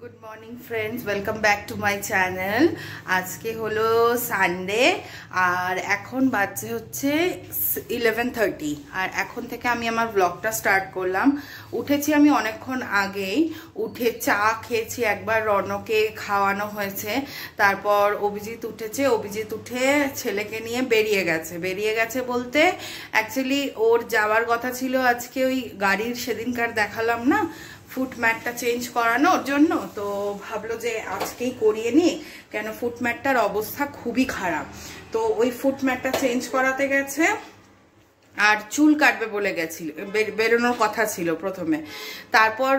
Good morning friends, welcome back to my channel. আজকে হলো Sunday আর এখন বাজে হচ্ছে 11:30 আর এখন থেকে আমি আমার ব্লগটা স্টার্ট করলাম। উঠেছি আমি অনেকক্ষণ আগেই, উঠে চা খেয়েছি, একবার রনকে খাওয়ানো হয়েছে, তারপর অভিজিৎ উঠেছে, অভিজিৎ উঠে ছেলেকে নিয়ে বেরিয়ে গেছে বলতে অ্যাকচুয়ালি ওর যাওয়ার কথা ছিল আজকে ওই গাড়ির সেদিনকার দেখালাম না ফুট ম্যাটটা চেঞ্জ করানোর জন্য, তো ভাবলো যে আজকেই করিয়ে নি, কেন ফুট ম্যাটটার অবস্থা খুবই খারাপ। তো ওই ফুট ম্যাটটা চেঞ্জ করাতে গেছে আর চুল কাটবে বলে গেছিল, বেরোনোর কথা ছিল প্রথমে। তারপর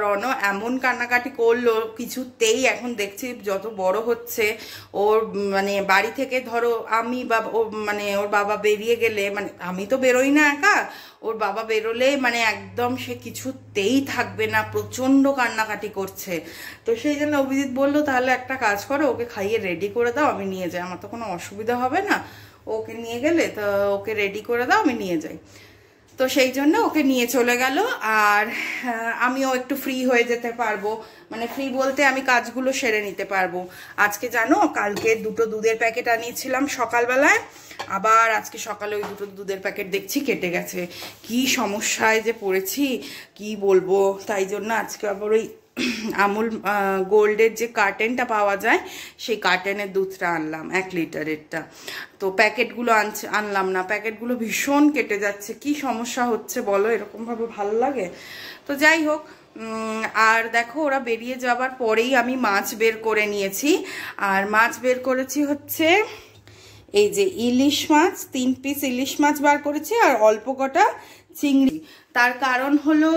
রণ এমন কান্নাকাটি করলো, কিছুতেই এখন দেখছি যত বড় হচ্ছে ওর মানে বাড়ি থেকে ধরো আমি বা মানে ওর বাবা বেরিয়ে গেলে, মানে আমি তো বেরোই না একা, ওর বাবা বেরোলে মানে একদম সে কিছুতেই থাকবে না, প্রচন্ড কান্নাকাটি করছে। তো সেই জন্য অভিজিৎ বললো তাহলে একটা কাজ করো, ওকে খাইয়ে রেডি করে দাও, আমি নিয়ে যাই, আমার তো কোনো অসুবিধা হবে না, ওকে নিয়ে গেলে তো ওকে রেডি করে দাও, আমি নিয়ে যাই। তো সেই জন্য ওকে নিয়ে চলে গেল আর আমিও একটু ফ্রি হয়ে যেতে পারবো, মানে ফ্রি বলতে আমি কাজগুলো সেরে নিতে পারবো। আজকে জানো কালকে 2টো দুধের প্যাকেট আনিয়েছিলাম সকালবেলায়, আবার আজকে সকালে ওই 2টো দুধের প্যাকেট দেখছি কেটে গেছে। কি সমস্যায় যে পড়েছি কি বলবো, তাই জন্য আজকে আবার ওই আমুল গোল্ডের যে কার্টেনটা পাওয়া যায় সেই কার্টেনের দুধটা আনলাম 1 লিটারেরটা। তো প্যাকেটগুলো আনলাম না, প্যাকেটগুলো ভীষণ কেটে যাচ্ছে। কি সমস্যা হচ্ছে বলো, এরকমভাবে ভালো লাগে? তো যাই হোক, আর দেখো ওরা বেরিয়ে যাবার পরেই আমি মাছ বের করে নিয়েছি, আর মাছ বের করেছি হচ্ছে এই যে ইলিশ মাছ, 3 পিস ইলিশ মাছ বার করেছি আর অল্প কটা চিংড়ি। তার কারণ হলো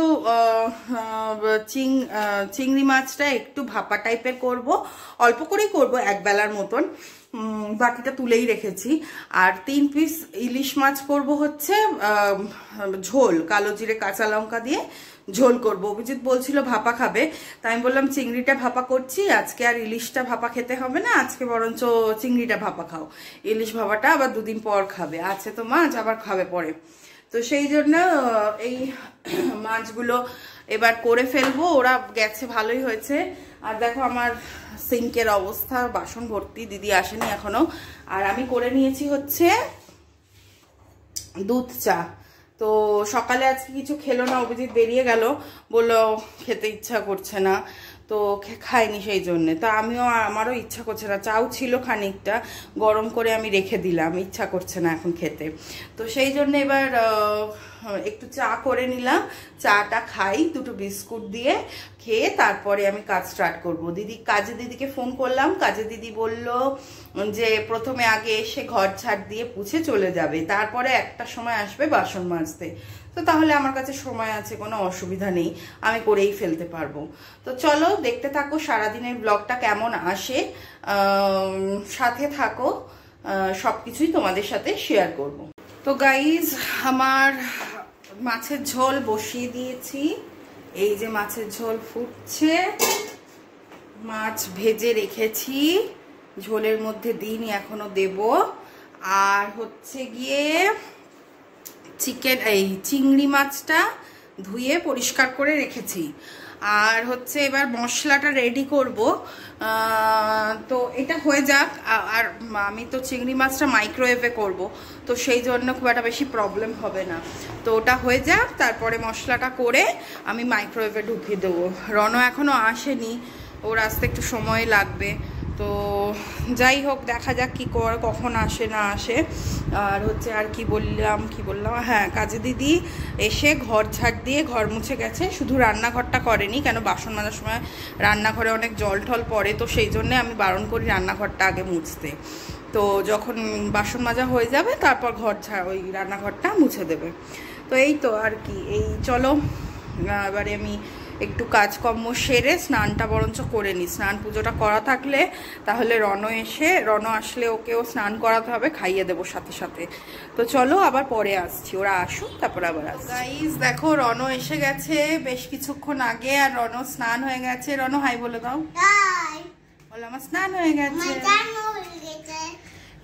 চিংড়ি মাছটা একটু ভাপা টাইপের করব, অল্প করেই করব, একবেলার মতন, বাকিটা তুলেই রেখেছি। আর 3 পিস ইলিশ মাছ করব হচ্ছে ঝোল, কালো জিরে কাঁচা লঙ্কা দিয়ে ঝোল করব। অভিজিৎ বলছিল ভাপা খাবে, তাই আমি বললাম চিংড়িটা ভাপা করছি, আজকে আর ইলিশটা ভাপা খেতে হবে না, আজকে বরঞ্চ চিংড়িটা ভাপা খাও, ইলিশ ভাপাটা আবার 2 দিন পর খাবে, আছে তো মাছ আবার খাবে পরে। তো সেই জন্য এই মাছগুলো এবার করে ফেলবো, ওরা গেছে ভালোই হয়েছে। আর দেখো আমার সিঙ্কের অবস্থা, বাসন ভর্তি, দিদি আসেনি এখনো। আর আমি করে নিয়েছি হচ্ছে দুধ চা। তো সকালে আজকে কিছু খেলো না, অভিজিৎ বেরিয়ে গেল, বললো খেতে ইচ্ছা করছে না, তো খাইনি সেই জন্যে। তো আমারও ইচ্ছা করছে না, চাও ছিল খানিকটা, গরম করে আমি রেখে দিলাম, ইচ্ছা করছে না এখন খেতে। তো সেই জন্য এবার একটু চা করে নিলাম, চাটা খাই 2টো বিস্কুট দিয়ে, খেয়ে তারপরে আমি কাজ স্টার্ট করব। কাজে দিদিকে ফোন করলাম, কাজে দিদি বলল যে প্রথমে আগে এসে ঘর ঝাড় দিয়ে পুছে চলে যাবে, তারপরে একটা সময় আসবে বাসন মাজতে। তো তাহলে আমার কাছে সময় আছে, কোনো অসুবিধা নেই, আমি করেই ফেলতে পারবো। তো চলো দেখতে থাকো সারাদিনের ব্লগটা কেমন আসে, সাথে থাকো, সবকিছুই তোমাদের সাথে শেয়ার করব। তো গাইজ আমার মাছের ঝোল বসিয়ে দিয়েছি, এই যে মাছের ঝোল ফুটছে, মাছ ভেজে রেখেছি, ঝোলের মধ্যে দিইনি, এখনো দেব। আর হচ্ছে গিয়ে চিংড়ি মাছটা ধুয়ে পরিষ্কার করে রেখেছি। আর হচ্ছে এবার মশলাটা রেডি করব, তো এটা হয়ে যাক। আর আমি তো চিংড়ি মাছটা মাইক্রোওয়েভে করব, তো সেই জন্য খুব একটা বেশি প্রবলেম হবে না। তো ওটা হয়ে যাক, তারপরে মশলাটা করে আমি মাইক্রোওয়েভে ঢুকিয়ে দেবো। রণ এখনও আসেনি, ওর আসতে একটু সময় লাগবে। তো যাই হোক, দেখা যাক কী কখন আসে না আসে। আর হচ্ছে আর কি বললাম, হ্যাঁ, কাজে দিদি এসে ঘর ঝাড় দিয়ে ঘর মুছে গেছে, শুধু রান্নাঘরটা করেনি, কেন বাসন মাজার সময় রান্নাঘরে অনেক জল টল পড়ে, তো সেই জন্যে আমি বারণ করি রান্নাঘরটা আগে মুছতে। তো যখন বাসন মাজা হয়ে যাবে তারপর ওই রান্নাঘরটা মুছে দেবে। তো এই তো আর কি, এই চলো এবারে আমি একটু কাজকর্ম সেরে স্নানটা বরঞ্চ করে নিই। স্নান পুজোটা করা থাকলে তাহলে রণ আসলে ওকেও স্নান করাতে হবে, খাইয়ে দেবো সাথে সাথে। তো চলো আবার পরে আসছি, ওরা আসুক তারপর আবার আসছি। গাইস দেখো রণ এসে গেছে বেশ কিছুক্ষণ আগে, আর রণ স্নান হয়ে গেছে। রণ হাই বলে দাও। বলো আমার স্নান হয়ে গেছে।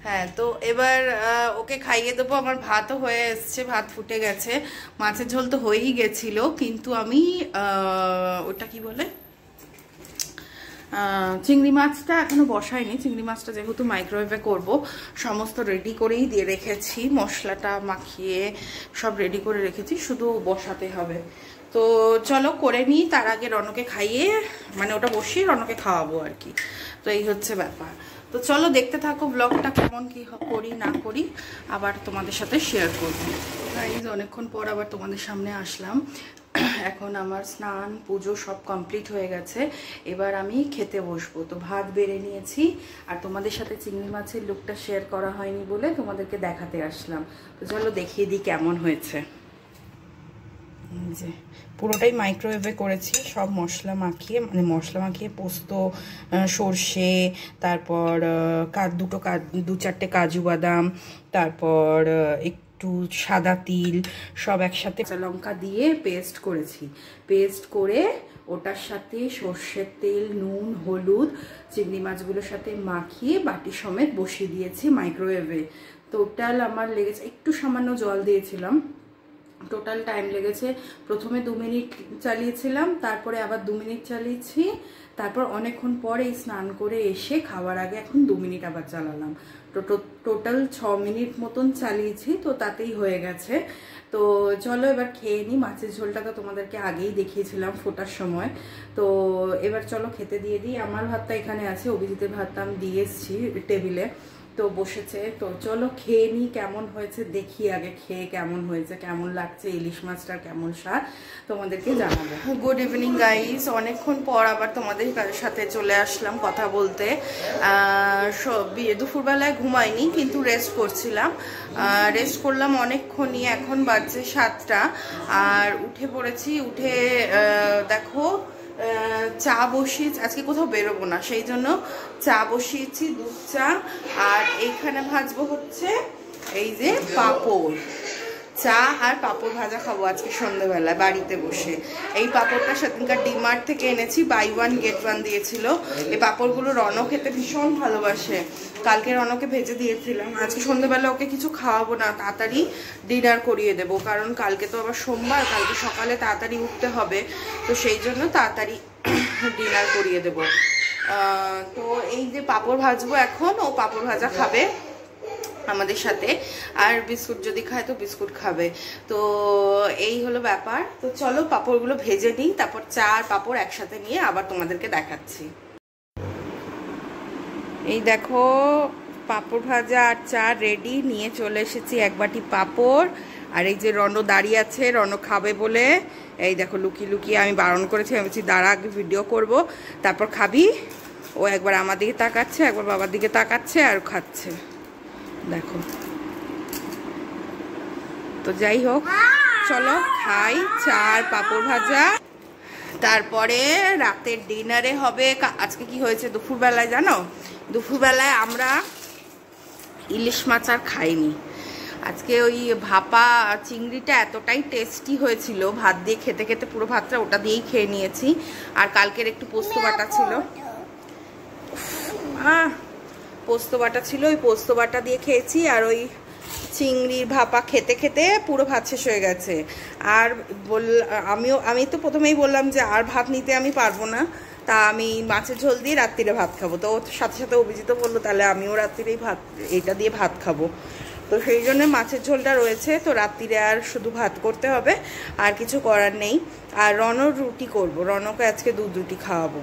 হ্যাঁ, তো এবার ওকে খাইয়ে দেবো। আমার ভাতও হয়ে এসছে, ভাত ফুটে গেছে, মাছের ঝোল তো হয়েই গেছিলো, কিন্তু আমি ওটা কি বলে চিংড়ি মাছটা এখনো বসাইনি, চিংড়ি মাছটা যেহেতু মাইক্রোওয়েভে করব, সমস্ত রেডি করেই দিয়ে রেখেছি, মশলাটা মাখিয়ে সব রেডি করে রেখেছি, শুধু বসাতে হবে। তো চলো করে নিই, তার আগে রনকে খাইয়ে মানে ওটা বসিয়ে রনকে খাওয়াবো আর কি। তো এই হচ্ছে ব্যাপার। তো চলো দেখতে থাকো ব্লগটা, কেমন কি করি না করি আবার তোমাদের সাথে শেয়ার করবো। গাইজ অনেকক্ষণ পর আবার তোমাদের সামনে আসলাম। এখন আমার স্নান পুজো সব কমপ্লিট হয়ে গেছে, এবার আমি খেতে বসবো। তো ভাত বেড়ে নিয়েছি, আর তোমাদের সাথে চিংড়ি মাছের লুকটা শেয়ার করা হয়নি বলে তোমাদেরকে দেখাতে আসলাম। তো চলো দেখিয়ে দিই কেমন হয়েছে। যে পুরোটাই মাইক্রোওয়েভে করেছি, সব মশলা মাখিয়ে, মানে মশলা মাখিয়ে পোস্ত, সর্ষে, তারপর দু চারটে কাজু বাদাম, তারপর একটু সাদা তিল সব একসাথে লঙ্কা দিয়ে পেস্ট করেছি। পেস্ট করে ওটার সাথে সর্ষের তেল, নুন, হলুদ চিংড়ি মাছগুলোর সাথে মাখিয়ে বাটি সমেত বসিয়ে দিয়েছি মাইক্রোওয়েভে। টোটাল আমার লেগেছে, একটু সামান্য জল দিয়েছিলাম, টোটাল টাইম লেগেছে প্রথমে 2 মিনিট চালিয়েছিলাম, তারপরে আবার 2 মিনিট চালিয়েছি, তারপর অনেকক্ষণ পরে স্নান করে এসে খাওয়ার আগে এখন 2 মিনিট আবার চালালাম। টোটাল 6 মিনিট মতন চালিয়েছি, তো তাতেই হয়ে গেছে। তো চলো এবার খেয়ে নিই। মাছের ঝোলটা তো তোমাদেরকে আগেই দেখিয়েছিলাম ফোটার সময়। তো এবার চলো খেতে দিয়ে দিই। আমার ভাতটা এখানে আছে, অভিজিতের ভাতটা আমি দিয়ে এসেছি টেবিলে, তো বসেছে। তো চলো খেয়ে নিই, কেমন হয়েছে দেখি আগে, খেয়ে কেমন হয়েছে, কেমন লাগছে, ইলিশ মাছটার কেমন স্বাদ তোমাদেরকে জানাবো। গুড ইভিনিং গাইস, অনেকক্ষণ পর আবার তোমাদের সাথে চলে আসলাম কথা বলতে। দুপুরবেলায় ঘুমাইনি, কিন্তু রেস্ট করছিলাম, রেস্ট করলাম অনেকক্ষণই। এখন বাজছে 7টা, আর উঠে পড়েছি। উঠে দেখো চা বসিয়েছি, আজকে কোথাও বেরোবো না সেই জন্য চা বসিয়েছি, দুধ চা। আর এইখানে ভাজবো হচ্ছে এই যে পাঁপড়, চা আর পাঁপড় ভাজা খাবো আজকে সন্ধ্যেবেলায় বাড়িতে বসে। এই পাঁপড়টা সেদিনকার ডিমার্ট থেকে এনেছি, বাই 1 get 1 দিয়েছিল। এই পাঁপড়গুলো রনক খেতে ভীষণ ভালোবাসে, কালকে রনকে ভেজে দিয়েছিলাম। আজকে সন্ধ্যেবেলা ওকে কিছু খাওয়াবো না, তাড়াতাড়ি ডিনার করিয়ে দেবো, কারণ কালকে তো আবার সোমবার, কালকে সকালে তাড়াতাড়ি উঠতে হবে, তো সেই জন্য তাড়াতাড়ি ডিনার করিয়ে দেবো। তো এই যে পাঁপড় ভাজবো এখন, ও পাঁপড় ভাজা খাবে আমাদের সাথে, আর বিস্কুট যদি খায় তো বিস্কুট খাবে। তো এই হলো ব্যাপার। তো চলো পাঁপড়গুলো ভেজে নিই, তারপর চা আর পাঁপড় একসাথে নিয়ে আবার তোমাদেরকে দেখাচ্ছি। এই দেখো পাঁপড় ভাজা আর চা রেডি, নিয়ে চলে এসেছি 1 বাটি পাঁপড়। আর এই যে রণ দাঁড়িয়ে আছে, রণ খাবে বলে এই দেখো লুকিয়ে লুকিয়ে, আমি বারণ করেছি, আমি বলছি দাঁড়া আগে ভিডিও করব তারপর খাবি। ও একবার আমার দিকে তাকাচ্ছে, একবার বাবার দিকে তাকাচ্ছে আর খাচ্ছে, দেখো। তো যাই হোক চলো খাই চা আর পাঁপড় ভাজা, তারপরে রাতের ডিনারে হবে। আজকে কি হয়েছে দুপুরবেলায় জানো? দুপুরবেলায় আমরা ইলিশ মাছ আর খাইনি। আজকে ওই ভাপা চিংড়িটা এতটাই টেস্টি হয়েছিল, ভাত দিয়ে খেতে খেতে পুরো ভাতটা ওটা দিয়েই খেয়ে নিয়েছি। আর কালকের একটু পোস্ত বাটা ছিল, পোস্ত বাটা ছিল, ওই পোস্ত বাটা দিয়ে খেয়েছি। আর ওই চিংড়ির ভাপা খেতে খেতে পুরো ভাত শেষ হয়ে গেছে। আর আমি তো প্রথমেই বললাম যে আর ভাত নিতে আমি পারবো না, তা আমি মাছের ঝোল দিয়ে রাত্রিরে ভাত খাবো। তো ওর সাথে সাথে অভিজিৎ বললো তাহলে আমিও রাত্রিরেই এটা দিয়ে ভাত খাবো। তো সেই জন্য মাছের ঝোলটা রয়েছে, তো রাত্রিরে আর শুধু ভাত করতে হবে, আর কিছু করার নেই। আর রনর রুটি করবো, রনকে আজকে দুধ রুটি খাওয়াবো।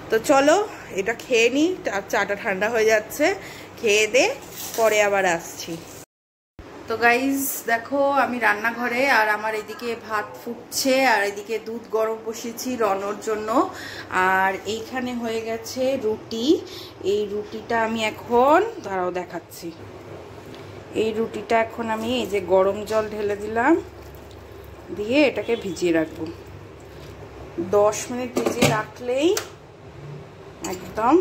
তো চলো এটা খেয়ে নিই, চাটা ঠান্ডা হয়ে যাচ্ছে, খেয়ে দে পরে আবার আসছি। তো গাইজ দেখো আমি রান্নাঘরে, আর আমার এদিকে ভাত ফুটছে, আর এদিকে দুধ গরম বসিয়েছি রনর জন্য। আর এইখানে হয়ে গেছে রুটি। এই রুটিটা আমি এখন দাঁড়াও দেখাচ্ছি। এই রুটিটা এখন আমি এই যে গরম জল ঢেলে দিলাম, দিয়ে এটাকে ভিজিয়ে রাখবো। 10 মিনিট ভিজিয়ে রাখলেই একদম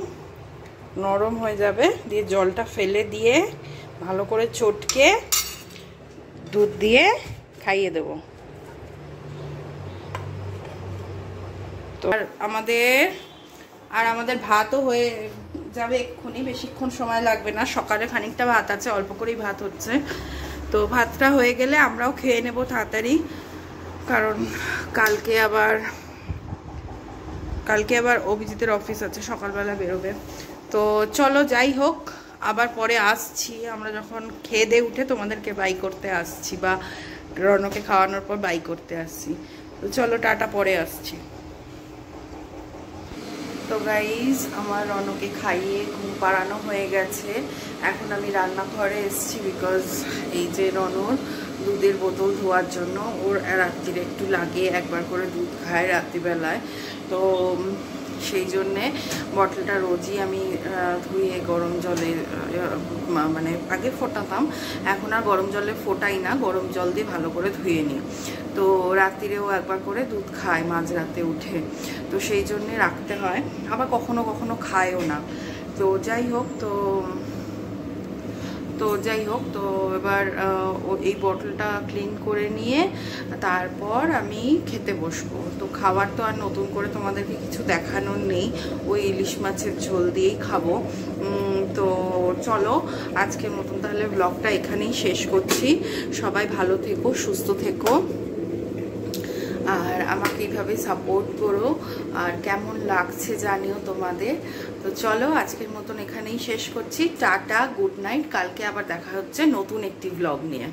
নরম হয়ে যাবে। দিয়ে জলটা ফেলে দিয়ে ভালো করে চটকে দুধ দিয়ে খাইয়ে দেব। তো আমাদের ভাতও হয়ে যাবে এক্ষুনি, বেশিক্ষণ সময় লাগবে না। সকালে খানিকটা ভাত আছে, অল্প করেই ভাত হচ্ছে। তো ভাতটা হয়ে গেলে আমরাও খেয়ে নেব তাড়াতাড়ি, কারণ কালকে আবার কালকে আবার অভিজিতের অফিস আছে, সকালবেলা বেরোবে। তো চলো যাই হোক, আবার পরে আসছি। আমরা যখন খেয়ে দিয়ে উঠে তোমাদেরকে বাই করতে আসছি, বা রনকে খাওয়ানোর পর বাই করতে আসছি। তো চলো টাটা, পরে আসছি। তো গাইজ, আমার রনকে খাইয়ে ঘুম পাড়ানো হয়ে গেছে। এখন আমি রান্নাঘরে এসেছি, বিকজ এই যে রনর দুধের বোতল ধোয়ার জন্য, ওর রাত্রিরে একটু লাগে, একবার করে দুধ খায় রাত্রিবেলায়। তো সেই জন্যে বটলটা রোজই আমি ধুয়ে গরম জলে, মানে আগে ফোটাতাম, এখন আর গরম জলে ফোটাই না, গরম জল দিয়ে ভালো করে ধুয়ে নিই। তো রাত্রিরেও একবার করে দুধ খায় মাঝরাতে উঠে, তো সেই জন্যে রাখতে হয়। আবার কখনো কখনো খায়ও না। তো যাই হোক, তো এবার এই বটলটা ক্লিন করে নিয়ে তারপর আমি খেতে বসবো। তো খাবার তো আর নতুন করে তোমাদেরকে কিছু দেখানোর নেই, ওই ইলিশ মাছের ঝোল দিয়েই খাবো। তো চলো আজকের মতন তাহলে ব্লগটা এখানেই শেষ করছি। সবাই ভালো থেকো, সুস্থ থেকো, আর আমাকে এইভাবে সাপোর্ট করো। আর কেমন লাগছে জানিও তোমাদের। তো চলো আজকের মতন এখানেই শেষ করছি। Tata, good night. কালকে আবার দেখা হচ্ছে নতুন একটি ব্লগ নিয়ে।